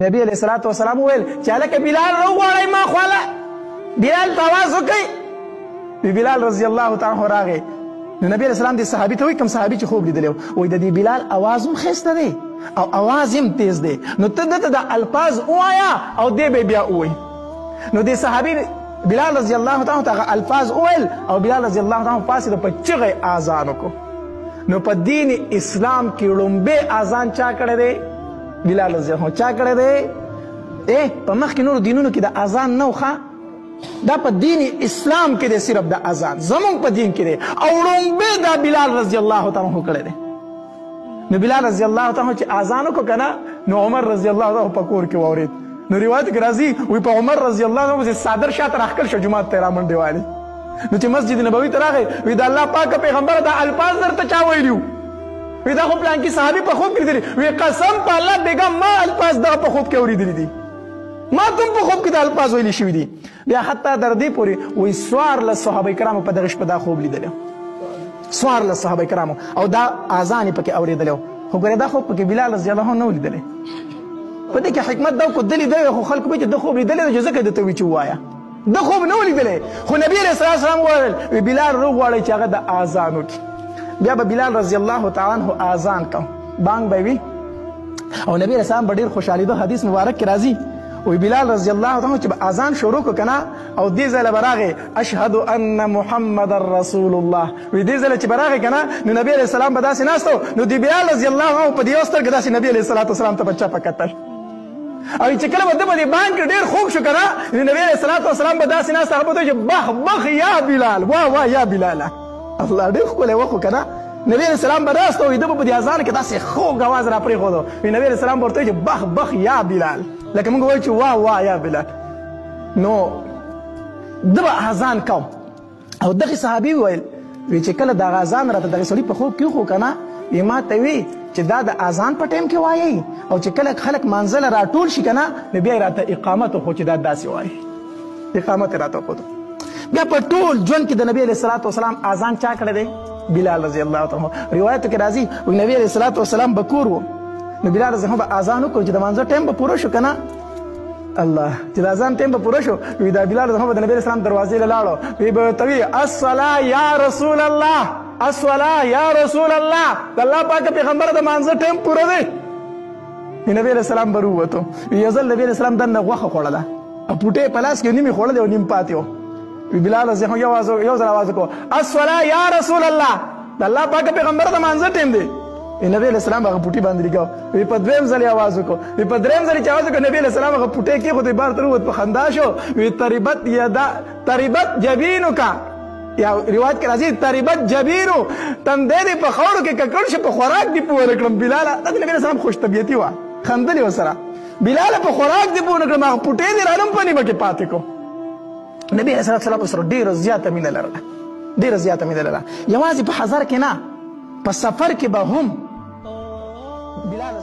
نبی علیہ الصلوۃ والسلام ویل چې هلکه بلال راوغواړئ ما خواله بلال ته اواز وکړئ. بلال رضی الله تعالی عنه راغی نو نبی علیہ السلام دې صحابي ته وایي کوم صحابي چې خوب لیدلی وایي د دې بلال اواز هم ښایسته دی او اواز هم تیز دی نو ته دته دا الفاظ ووایه او دی به بیا ووایي. نو دې صحابي بلال رضی الله تعالی عنه الفاظ وویل او بلال رضی الله تعالی عنه پاسېده په چغې اذان وکړو. نو په دین اسلام کې لومبی اذان چا کړی دی؟ بلال رضی الله عنه. چا کړی دی؟ په مخکې نورو دینونو کې د اذان نه و ښه، دا په دین اسلام کې دی صرف د اذان زمونږ په دین کې دی او لومبی دا بلال رضی الله تعالی عنه کړی دی. نو بلال رضی الله تعالی عنه چې اذان وکړو که نه نو عمر رضی الله تعالی عنه په کور کې واورېد. نو روایت کې راځي وایي په عمر رضی الله عنه پسې څادر شاته راښکل شو جومات ته یې رامنډې والې. نو چې مسجد نبوي ته راغی وایي د الله پاکه پیغمبره دا الفاظ درته چا ویلي وو؟ وی دا خو پلانکي صحابي په خوب کې لیدلي. وی قسم په الله بیګم ما الفاظ دغه په خوب کې اورېدلي دي، ما ته هم په خوب کې دا الفاظ ویلي شوي دي. بیا حتی تر دې پورې وایي څوارلس صحابه کرامو په دغه شپه دا خوب لیدلی، څوارلس صحابه کرامو او دا اذان یې پکې اورېدلی و. خو ګورې دا خوب پکې بلال رضی الله عنه نه و لیدلی. په دې کې حکمت دا و که ده لیدلی خو خلکو به چې ده خوب لیدلی دی ځکه درته وایي چې ووایه ده خوب نه و لیدلی. خو نبي علیه الصلات والسلام وویل وی بلال راوغواړئ چې هغه د اذان وکړي. بیا به بلال رضی الله تعالی عنه اذان کو بانګ به وي او نبی رسول الله ډېر خوشحالېده. حدیث مبارک کې راځي وی بلال رضی الله تعالی عنه چې به اذان شروع کړو که نه او دې ځای له به راغی اشهد ان محمد رسول الله وی دې ځای له چې به راغی که نه نو نبی علیه السلام به داسې ناست و نو د بلال رضی الله عنه په دې یوه سترګه داسې نبي علیه الصلات والسلام ته به چپه کتل او چې کله به ده په دې بانګ کې ډېر خوږ شو که نه نو نبي علیه الصلات والسلام به داسې ناست هغه به ته چې بخ بخ یا بلال واه واه یا بلاله الله ډېر ښکلی وخت و که نه. نبی علیه السلام به ناست و ده به په دې اذان کې داسې خوږ اواز را پرېښودو. نبی علیه السلام به ورته وایي چې بخ بخ یا بلال لکه موږ وایو چې واه واه یا بلال. نو ده به اذان کو او دغې صحابي وویل وی چې کله دغه اذان راته دغې سړي په خوب کې وخو که نه وی ما ته وی چې دا د اذان په ټایم کې وایي او چې کله خلک مانځله راټول شي که نه نو بیا یې راته اقامت وښو چې دا داسې وایي، اقامت یې راته وښودو. بیا په ټول ژوند کې د نبي علیه الصلات والسلام اذان چا کړی دی؟ بلال رضی الله تعالی عنه. روایتو کې راځي وایي نبي علیه الصلات والسلام به کور و نو بلال رضی الله عنه به اذان وکړو چې د مانځه ټایم به پوره شو که نه الله چې د اذان ټایم به پوره شو وي دا بلال رضی الله عنه به د نبي علیه السلام دروازې له لاړو وی به ورته وي الصلاه یا رسول الله الصلاه یا رسول الله د الله پاکه پیغمبره د مانځه ټایم پوره دی. نبی علیه السلام به راووتو یو ځل نبي علیه السلام دننه غوښه خوړله او پوټې په لاس کې نیم یې خوړلې او نیم پاتې و. بلال رضی الله عنه یو ځل اواز وکړو الصلاه یا رسول الله د الله پاکه پیغمبره د مانځه ټایم دی. نبی علیه السلام هغه پوټي باندې لګاو وی په دویم ځل یې اواز وکړو وی په دریم ځل چې اواز وکړو نبی علیه السلام هغه پوټی کېښود بار ته ووت په خندا شو وی تربت جبینک یا روایت کې راځي تربت جبینو تندی دې په خاورو کې ککړ شي په خوراک دې پوه نه کړم بلاله. دا د نبي علیه السلام خوش طبیعتي وه خندلې ورسره بلاله په خوراک دې پوه نه کړم هغه پوټی دې رانم په نیمه کې پاتې کړو. نبي علیه السلام ورسره ډېره زیاته مینه لرله، ډېره زیاته مینه لرله. یوازې په حضر کې نه په سفر کې به هم بلال